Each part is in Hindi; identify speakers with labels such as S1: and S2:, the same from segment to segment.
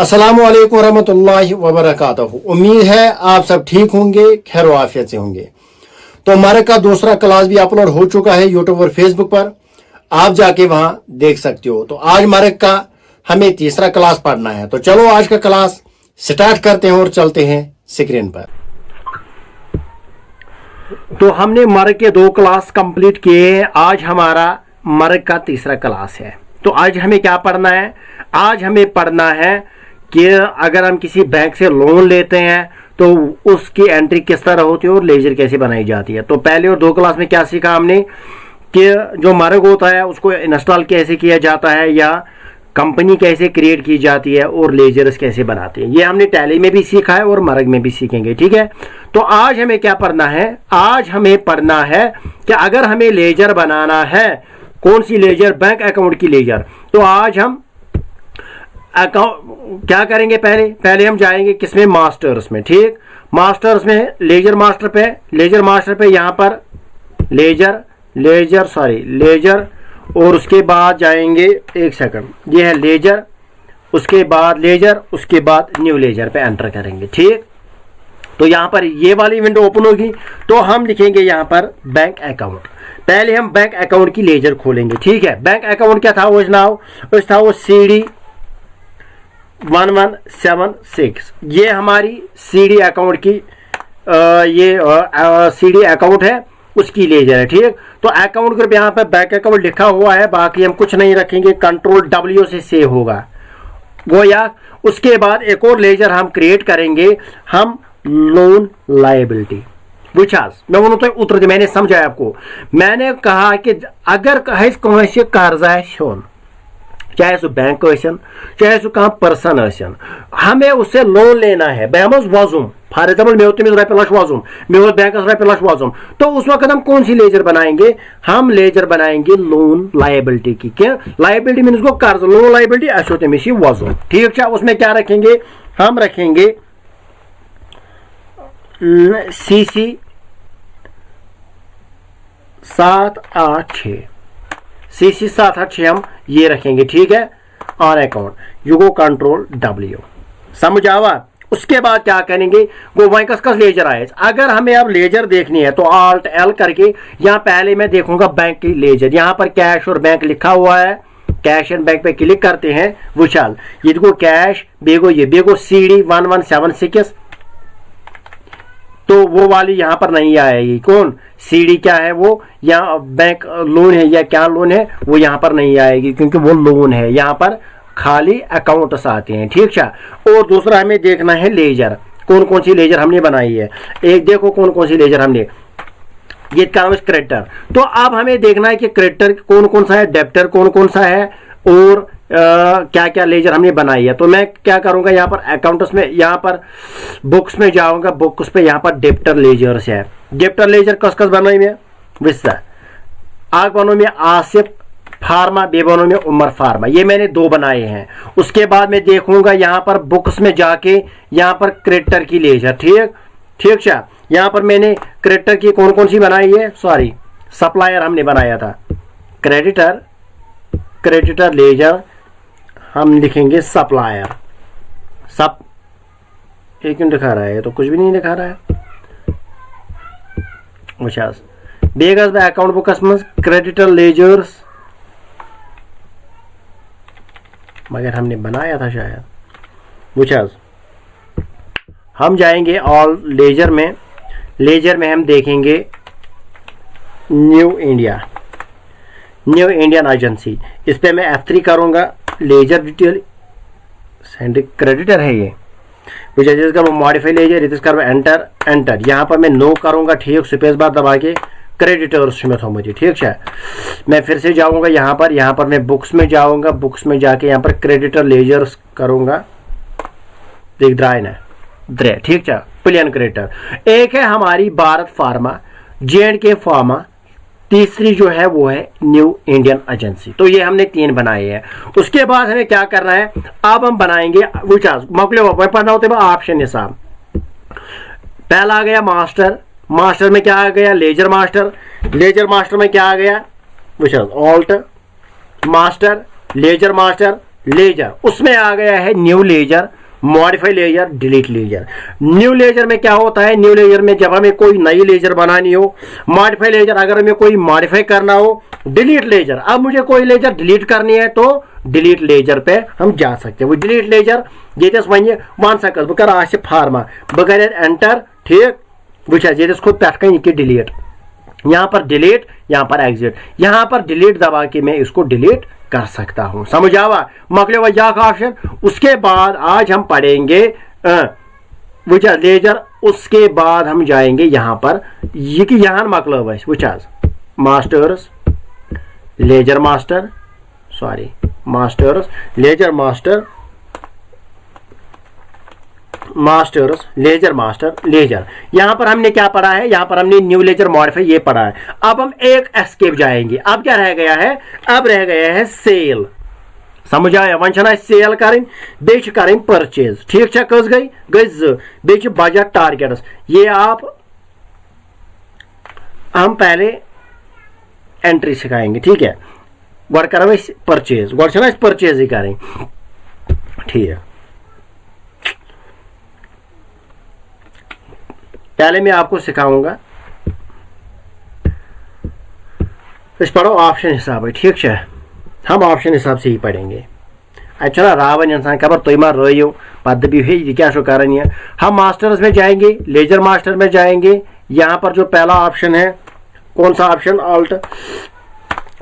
S1: अस्सलामु अलैकुम रहमतुल्लाहि व बरकातहू। उम्मीद है आप सब ठीक होंगे, खैर व आफियत से होंगे। तो हमारे का दूसरा क्लास भी अपलोड हो चुका है यूट्यूब और फेसबुक पर, आप जाके वहां देख सकते हो। तो आज हमारे का हमें तीसरा क्लास पढ़ना है। तो चलो आज का क्लास स्टार्ट करते हैं और चलते हैं स्क्रीन पर। तो हमने मर्ग के 2 क्लास कंप्लीट किए हैं, आज हमारा मर्ग का तीसरा क्लास है। तो आज हमें क्या पढ़ना है? आज हमें पढ़ना है कि अगर हम किसी बैंक से लोन लेते हैं तो उसकी एंट्री किस तरह होती है और लेजर कैसे बनाई जाती है। तो पहले और 2 क्लास में क्या सीखा हमने कि जो मर्ग होता है उसको इंस्टॉल कैसे किया जाता है या कंपनी कैसे क्रिएट की जाती है और लेजर्स कैसे बनाते हैं। ये हमने टैली में भी सीखा है और मर्ग में भी सीखेंगे, ठीक है। तो आज हमें क्या पढ़ना है? आज हमें पढ़ना है कि अगर हमें लेजर बनाना है, कौन सी लेजर? बैंक अकाउंट की लेजर। तो आज हम अकाउंट क्या करेंगे? पहले हम जाएंगे किसमें? मास्टर्स में, ठीक। मास्टर्स में लेजर मास्टर पे यहाँ पर लेजर और उसके बाद जाएंगे, एक सेकंड, ये है लेजर, उसके बाद न्यू लेजर पे एंटर करेंगे, ठीक। तो यहाँ पर ये वाली विंडो ओपन होगी तो हम लिखेंगे यहाँ पर बैंक अकाउंट। पहले हम बैंक अकाउंट की लेजर खोलेंगे, ठीक है। बैंक अकाउंट क्या था? वो था वो CD 1176। ये हमारी CD अकाउंट की CD अकाउंट है, उसकी लेजर है, ठीक। तो अकाउंट ग्रुप यहाँ पर बैंक अकाउंट लिखा हुआ है, बाकी हम कुछ नहीं रखेंगे, कंट्रोल W से सेव होगा वो। या उसके बाद एक और लेजर हम क्रिएट करेंगे, हम लोन लायबिलिटी। मैं बोलूँ तो उत्तर मैंने समझाया आपको। मैंने कहा कि अगर कहीं कर्जा शोन, चाहे सो बैंक चाहे सो कह पर्सन, हमें उससे लोन लेना है। बेमस वजूम, फॉर एग्जाम्पल मे तमिस ₹1 वजूम, मे बैंक ₹1 वजूम, तो उस वक्त हम कौन सी लेजर बनाएंगे? हम लेजर बनाएंगे लोन लायबिलिटी की। क्या लायबिलिटी मीन उसको कर्ज, लोन लायबिलिटी अच्छो तमिस वजूम, ठीक है। उसमें क्या रखेंगे? हम रखेंगे CC 786, CC 786 हम ये रखेंगे, ठीक है। On account you go control W, समझ आवा। उसके बाद क्या करेंगे? वो बैंक का लेजर आए। अगर हमें अब लेजर देखनी है तो Alt L करके यहाँ पहले मैं देखूंगा बैंक की लेजर। यहाँ पर कैश और बैंक लिखा हुआ है, कैश एंड बैंक पे क्लिक करते हैं। विशाल ये देखो कैश बेगो CD 1176, तो वो वाली यहाँ पर नहीं आएगी। कौन CD क्या है वो? यहाँ बैंक लोन है या क्या लोन है वो यहाँ पर नहीं आएगी, क्योंकि वो लोन है। यहाँ पर खाली अकाउंट्स आते हैं, ठीक है। और दूसरा हमें देखना है लेजर, कौन कौन सी लेजर हमने बनाई है। एक देखो कौन कौन सी लेजर हमने, ये काम है क्रेडिटर। तो अब हमें देखना है कि क्रेडिटर कौन कौन सा है, डेबिटर कौन कौन सा है और क्या क्या लेजर हमने बनाई है। तो मैं क्या करूंगा, यहाँ पर अकाउंट्स में, यहाँ पर बुक्स में जाऊंगा, बुक्स पे यहाँ पर डेबिटर लेजर्स है। डेबिटर लेजर कस बनाई में विस्ता आग बनो में आसिफ फार्मा, बेबनो में उमर फार्मा, ये मैंने 2 बनाए हैं। उसके बाद मैं देखूंगा यहाँ पर बुक्स में जाके यहाँ पर क्रेडिटर की लेजर, ठीक है। यहाँ पर मैंने क्रेडिटर की कौन कौन सी बनाई है, सॉरी सप्लायर हमने बनाया था। क्रेडिटर लेजर हम लिखेंगे सप्लायर। एक क्यों दिखा रहा है? तो कुछ भी नहीं दिखा रहा है। बेगस अकाउंट बुकस में क्रेडिटर लेजर्स, मगर हमने बनाया था शायद। हम जाएंगे ऑल लेजर में हम देखेंगे न्यू इंडियन एजेंसी। इस पे मैं F3 करूंगा, लेजर डिटेल क्रेडिटर है ये, मॉडिफाई लेजर, एंटर। यहाँ पर मैं नो करूंगा, ठीक, स्पेस बार दबा के क्रेडिटर्स में था मुझे, ठीक है। मैं फिर से जाऊंगा यहाँ पर मैं बुक्स में जाऊंगा, बुक्स में जाके यहाँ पर क्रेडिटर लेजर्स करूंगा, देख ड्राइन है, ठीक है। प्लेन क्रेडिटर एक है हमारी भारत फार्मा, J&K फार्मा, तीसरी जो है वो है न्यू इंडियन एजेंसी। तो ये हमने 3 बनाए हैं। उसके बाद हमें क्या करना है? अब हम बनाएंगे ऑप्शन हिसाब। पहला आ गया मास्टर में क्या आ गया? लेजर मास्टर में क्या आ गया? Alt master, ledger master, ledger, उसमें आ गया है new ledger, modify ledger, delete ledger. New ledger में क्या होता है, न्यू लेजर में जब हमें कोई नई लेजर बनानी हो, मॉडिफाई लेजर अगर हमें कोई मॉडिफाई करना हो, डिलीट लेजर अब मुझे कोई लेजर डिलीट करनी है तो डिलीट लेजर पे हम जा सकते हैं। वो डिलीट लेजर ये वन वन सकस बह कर आज फार्मा बह कर एंटर, ठीक वह ये खुद पे डिलीट, यहाँ पर डिलीट, यहाँ पर एग्जिट, यहाँ पर डिलीट दबा के मैं इसको डिलीट कर सकता हूं। समझ आवा मकले वजह ऑप्शन। उसके बाद आज हम पढ़ेंगे वुचा लेजर, उसके बाद हम जाएंगे यहाँ पर ये कि यहाँ मकलो वुचा masters ledger master, sorry masters ledger master, masters ledger master ledger. यहां पर हमने क्या पढ़ा है, यहां पर हमने न्यू लेजर मॉडिफाई ये पढ़ा है। अब हम एक एस्केप जाएंगे। अब क्या रह गया है, अब रह गया है सेल। समझ आया वन सेल करें बे करें परचेज, ठीक है कस गई बे बजट टारगेट्स। ये आप हम पहले एंट्री सिखाएंगे, ठीक है गो करो परचेज, गो परचेज ही करें, ठीक है। पहले मैं आपको सिखाऊंगा, इस पढ़ो ऑप्शन हिसाब है, ठीक है हम ऑप्शन हिसाब से ही पढ़ेंगे। अच्छा रावन इंसान खबर तुम मा रोयो पद भी है क्या शो कारण ये। हम मास्टर्स में जाएंगे, लेजर मास्टर में जाएंगे। यहाँ पर जो पहला ऑप्शन है, कौन सा ऑप्शन, ऑल्ट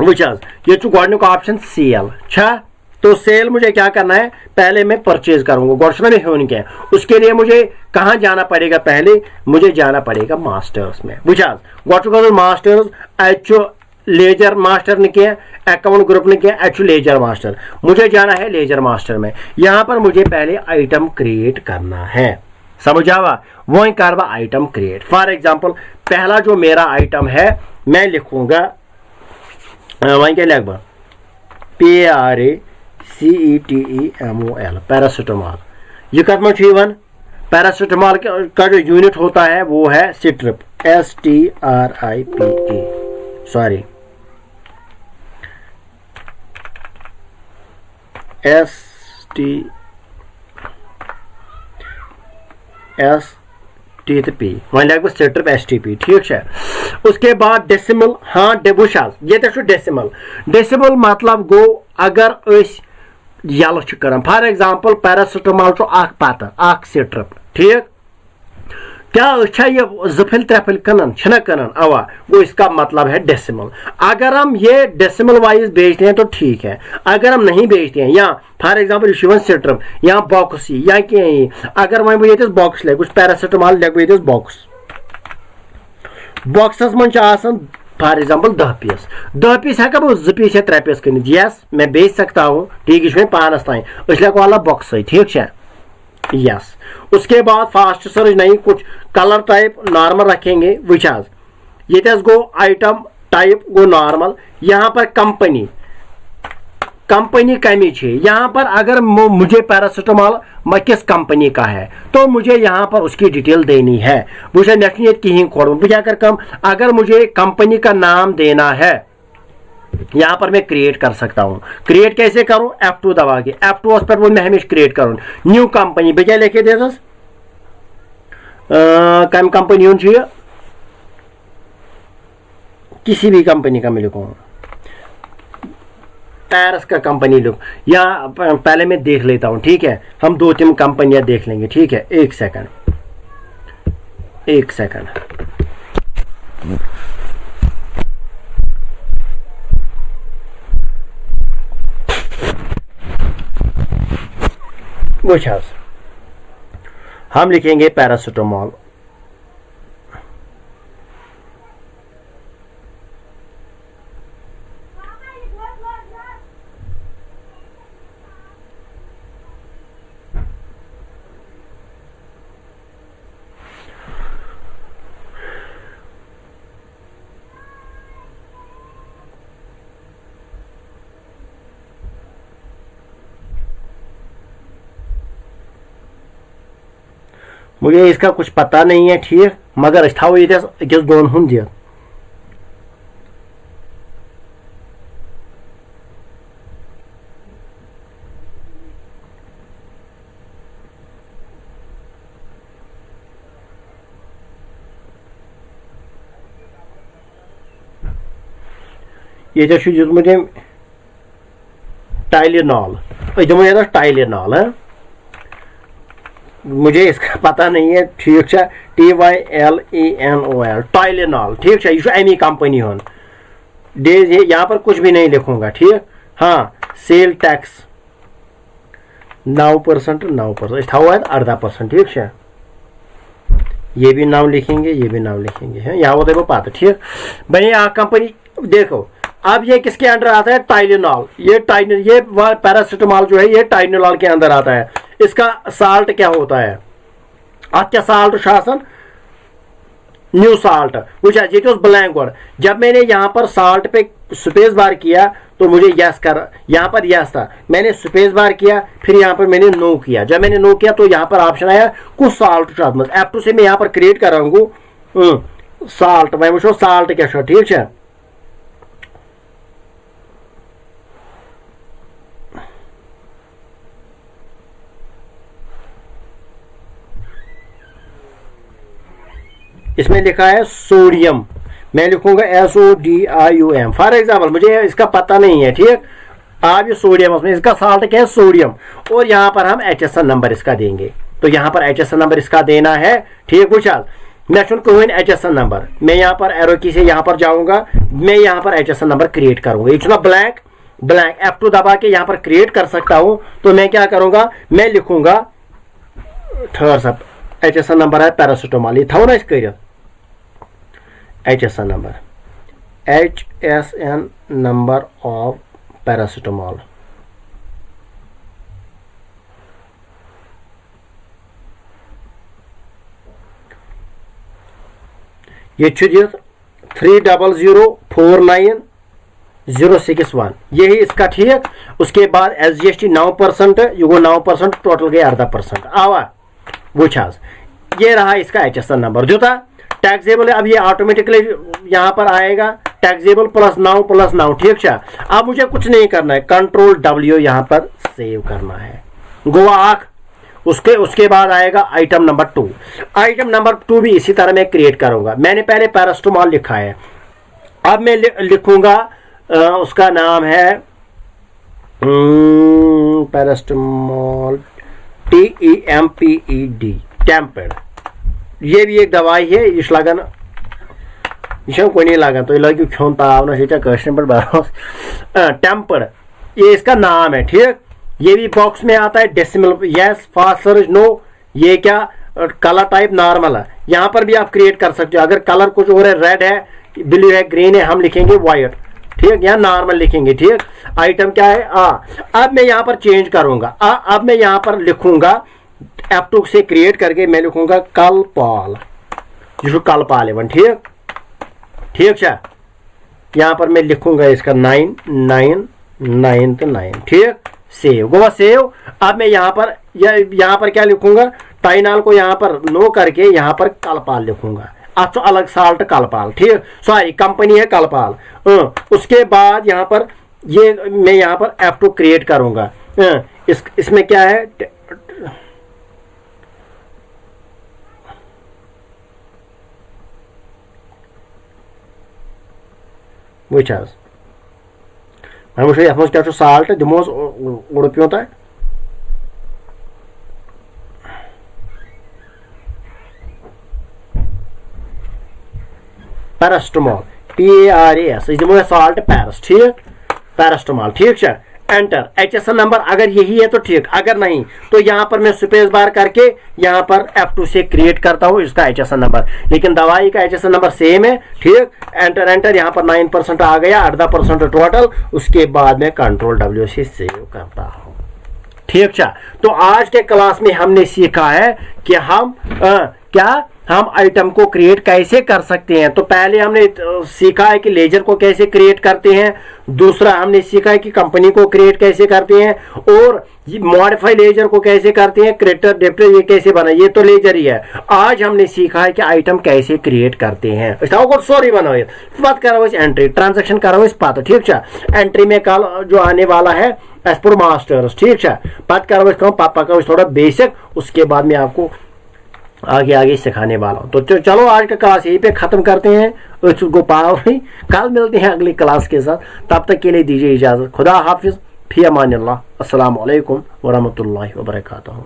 S1: विचार ये गोडनिक ऑप्शन सेल छा। तो सेल मुझे क्या करना है, पहले मैं परचेज करूंगा गोर्शना में होने के, उसके लिए मुझे कहाँ जाना पड़ेगा, पहले मुझे जाना पड़ेगा मास्टर्स में। विचार गोटू मास्टर्स एचो लेजर मास्टर ने किया, अकाउंट ग्रुप ने किया एचो लेजर मास्टर, मुझे जाना है लेजर मास्टर में। यहाँ पर मुझे पहले आइटम क्रिएट करना है, समझ आवा वही करवा आइटम क्रिएट। फॉर एग्जाम्पल पहला जो मेरा आइटम है मैं लिखूंगा वहीं क्या लगभग PARACETEMOL पैरासिटामोल। ये कदम वन पैरासिटामोल का जो यूनिट होता है वो है सिट्रिप, STRIPA, सॉरी STP वहीं लगभग सिट्रिप STP, ठीक है। उसके बाद डेसिमल, हाँ डेबुशाल ये तो डेसिमल, डेसिमल मतलब गो अगर यल कर फॉर एग्जाम्पल पैरासिटामोल पत सिट्रिप, ठीक क्या ये जफिल त्रेफिल कनन छना कनन अवा वो इसका मतलब है डेसिमल। अगर हम ये डेसिमल वाइज बेचते हैं तो ठीक है, अगर हम नहीं बेचते हैं या फॉर एग्जाम्पल शिवन सिट्रिप या बॉक्स या कहीं अगर वह ये बॉक्स ले कुछ पैरासिटामोल ले बॉक्स बॉक्सस मन फॉर एग्जाम्पल 10 पीस हेका बह 2 पीस या 3 पीस कन, यस मैं बेच सकता हूँ, ठीक है पानस तान लेको वाला बॉक्स ठीक है यस। उसके बाद फास्ट सर्च नहीं, कुछ कलर टाइप नॉर्मल रखेंगे, विचार ये गो आइटम टाइप गो नॉर्मल। यहाँ पर कंपनी कमी है, यहाँ पर अगर मुझे पैरासिटामोल किस कंपनी का है तो मुझे यहाँ पर उसकी डिटेल देनी है। मुझे नेशनियत की ही खोड़ क्या कर कम, अगर मुझे कंपनी का नाम देना है यहाँ पर मैं क्रिएट कर सकता हूँ। क्रिएट कैसे करूँ, F2 दबा के, F2 उस पर वो मैं हमेशा क्रिएट करूँ। न्यू कंपनी बजाय लेके दे दस कम कंपनी चाहिए, किसी भी कंपनी का मैं लिखूँगा, पैरस का कंपनी लुक, या पहले मैं देख लेता हूं, ठीक है हम 2-3 कंपनियां देख लेंगे, ठीक है एक सेकंड बुझा हम लिखेंगे पैरासिटामोल, मुझे इसका कुछ पता नहीं है, ठीक मगर अच्छा वो ये अकिस दोन हूं दिया ये दितमुत टाइलिनॉल, दिमो टाइलिनॉल है, मुझे इसका पता नहीं है, ठीक है, TYLENOL टाइलिनॉल, ठीक है, यह अमी कंपनी हूँ डेज, यहाँ पर कुछ भी नहीं लिखूंगा, ठीक। हाँ, सेल टैक्स 9%, 9% था 18%, ठीक है, ये भी 9 लिखेंगे, ये भी 9 लिखेंगे, है यहाँ होता है वो पाता, ठीक भाई। यहाँ कंपनी देखो, अब ये किसके अंडर आता है, टाइलिनॉल, ये पैरासिटामोल जो है ये टाइलिनॉल के अंदर आता है। इसका साल्ट क्या होता है, अत क्या साल्ट शासन, न्यू साल्ट, वुचा ये ब्लैंक वर्ड। जब मैंने यहाँ पर साल्ट पे स्पेस बार किया तो मुझे यस कर, यहाँ पर यस था, मैंने स्पेस बार किया, फिर यहाँ पर मैंने नो किया। जब मैंने नो किया तो यहाँ पर ऑप्शन आया कुछ साल्ट F2 से मैं यहाँ पर क्रिएट कर रहा हूँ साल्ट, मैं वो साल्ट क्या, ठीक है। इसमें लिखा है सोडियम, मैं लिखूंगा SODIUM फॉर एग्जाम्पल, मुझे इसका पता नहीं है, ठीक। आप ये सोडियम, उसमें इसका साल्ट क्या है, सोडियम, और यहाँ पर हम HSN नंबर इसका देंगे, तो यहाँ पर HSN नंबर इसका देना है, ठीक। कुछ मैं कहूँ HSN नंबर, मैं यहाँ पर एरो की से यहाँ पर जाऊंगा, मैं यहाँ पर HSN नंबर क्रिएट करूंगा, ये चुना ब्लैंक F2 दबा के यहाँ पर क्रिएट कर सकता हूँ। तो मैं क्या करूंगा, मैं लिखूंगा HSN नंबर है पैरासिटामोल, ये था ना इस HSN number, HSN number of paracetamol, ये 300496061, यही इसका, ठीक। उसके बाद SGST 9%, ये 9%, टोटल गए 18%। आवा वो ये रहा इसका HSN नंबर जो था टैक्सेबल है। अब ये ऑटोमेटिकली यहाँ पर आएगा टैक्सेबल +9, ठीक है। अब मुझे कुछ नहीं करना है, कंट्रोल W यहाँ पर सेव करना है, गोवा आंख। उसके बाद आएगा आइटम नंबर 2। आइटम नंबर 2 भी इसी तरह मैं क्रिएट करूंगा। मैंने पहले पैरासिटामोल लिखा है, अब मैं लिखूंगा उसका नाम है पैरासिटामोल TEMPED, टेम्पेड। ये भी एक दवाई है, इस लगन यह कोई नहीं लगन, तो ये लगे खोन ताव ना क्वेश्चन पर बरोस टेम्पर्ड, ये इसका नाम है, ठीक। ये भी बॉक्स में आता है decimal, yes, fast search, no. ये क्या कलर टाइप नॉर्मल है, यहाँ पर भी आप क्रिएट कर सकते हो। अगर कलर कुछ और है, रेड है, ब्लू है, ग्रीन है, हम लिखेंगे व्हाइट, ठीक। यहाँ नॉर्मल लिखेंगे, ठीक। आइटम क्या है अब मैं यहाँ पर चेंज करूंगा, अब मैं यहाँ पर लिखूंगा F2 से क्रिएट करके मैं लिखूंगा कलपाल, जिसको कलपाल है, ठीक, ठीक है। यहाँ पर मैं लिखूंगा इसका 9, ठीक। Save, Goa save. अब मैं यहाँ पर क्या लिखूंगा, टाइनॉल को यहाँ पर नो करके यहाँ पर कलपाल लिखूंगा, अच्छा अलग साल्ट कलपाल, ठीक। सॉरी, कंपनी है कलपाल। उसके बाद यहाँ पर मैं यहाँ पर F2 क्रिएट करूंगा। इसमें क्या है, वो मैं वो ये क्या साल्ट दिमो उड़ पे पैरासिटामोल PARAS दिमो साल्ट पैरस, ठीक, पैरासिटामोल, ठीक है। एंटर। HSN नंबर अगर यही है तो ठीक, अगर नहीं तो यहाँ पर मैं स्पेस बार करके यहाँ पर F2 से क्रिएट करता हूँ इसका HSN नंबर, लेकिन दवाई का HSN नंबर सेम है, ठीक। एंटर एंटर, यहाँ पर 9% आ गया, 18% टोटल। उसके बाद में कंट्रोल W से सेव करता हूँ, ठीक है। तो आज के क्लास में हमने सीखा है कि हम आइटम को क्रिएट कैसे कर सकते हैं। तो पहले हमने सीखा है कि लेजर को कैसे क्रिएट करते हैं, दूसरा हमने सीखा है कि कंपनी को क्रिएट कैसे करते हैं, और मॉडिफाई लेजर को कैसे करते हैं, क्रिएटर डेप्टर ये कैसे बना, ये तो लेजर ही है। आज हमने सीखा है कि आइटम कैसे क्रिएट करते हैं। सॉरी बनाओ बात करो इस एंट्री ट्रांजेक्शन करो इस पाता, ठीक है। एंट्री में कल जो आने वाला है एज पर मास्टर्स, ठीक है। बात करो इसका पापा का थोड़ा बेसिक, उसके बाद में आपको आगे आगे सिखाने वाला हूँ। तो चलो आज का क्लास यहीं पे ख़त्म करते हैं। उसको पावर कल मिलते हैं अगली क्लास के साथ। तब तक के लिए दीजिए इजाज़त। खुदा हाफिज़, फी अमानिल्लाह। अस्सलामु अलैकुम वरहमतुल्लाहि वबरकातुहू।